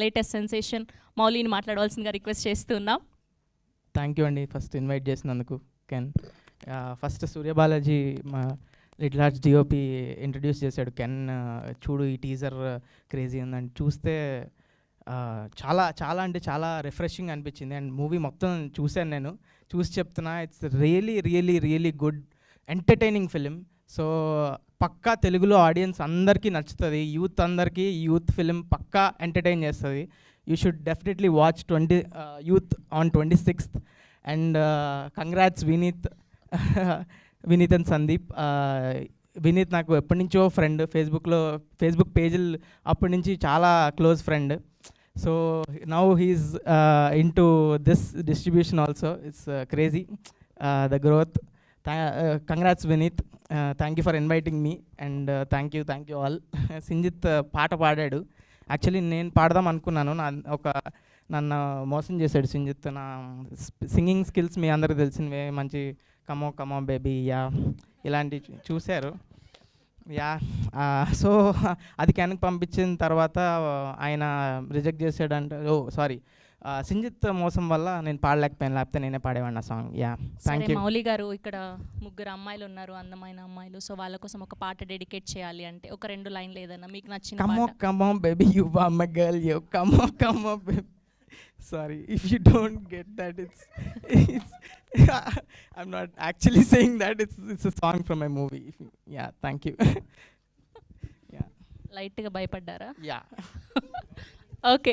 Latest sensation మౌలిని మాట్లాడవలసిందిగా request చేస్తున్నాం. Thank you అండి ఫస్ట్ ఇన్వైట్ చేసినందుకు. కెన్ ఫస్ట్ సూర్యబాలాజీ మా లిటిల్ ఆర్ట్స్ డిఓపి ఇంట్రడ్యూస్ చేశాడు. కెన్ చూడు ఈ టీజర్ క్రేజీ ఉందండి. చూస్తే చాలా చాలా అంటే చాలా రిఫ్రెషింగ్ అనిపించింది. అండ్ మూవీ మొత్తం చూశాను, నేను చూసి చెప్తున్నా, it's really really really good entertaining film. So పక్కా తెలుగులో ఆడియన్స్ అందరికీ నచ్చుతుంది, యూత్ అందరికీ యూత్ ఫిలిం పక్కా ఎంటర్టైన్ చేస్తుంది. You should definitely watch Youth on 26th. And congrats Vineet and Sandeep. Vineet నాకు ఎప్పటి నుంచో ఫ్రెండ్, ఫేస్బుక్ పేజీలు అప్పటి నుంచి చాలా close friend. So now he's into this distribution also. It's crazy the growth. Congrats Vineet, thank you for inviting me. And thank you all. Sinjith పాట పాడాడు. Actually నేను పాడదాం అనుకున్నాను, నన్ను మోసం చేశాడు సింజిత్. నా సింగింగ్ స్కిల్స్ మీ అందరికి తెలిసినవే, మంచి కమో బేబీ యా ఇలాంటివి చూశారు. యా సో అది కెన్కి పంపించిన తర్వాత ఆయన రిజెక్ట్ చేశాడంటే, సారీ, సింజిత్ మోసం వల్ల నేను పాడలేకపోయాను, లేకపోతే నేనే పాడేవాడిని ఆ song. Yeah thank you. Mouli గారు, ఇక్కడ ముగ్గురు అమ్మాయిలు ఉన్నారు, అందమైన అమ్మాయిలు. సో వాళ్ళ కోసం ఒక పాట డెడికేట్ చేయాలి అంటే ఒక 2 లైన్లు ఏదన్నా మీకు నచ్చిన. Come on baby you are my girl, you come on baby. Sorry if you don't get that, it's I'm not actually saying that, it's a song from my movie. Yeah, thank you. Yeah, లైట్గా భయపడ్డారా? yeah. Okay.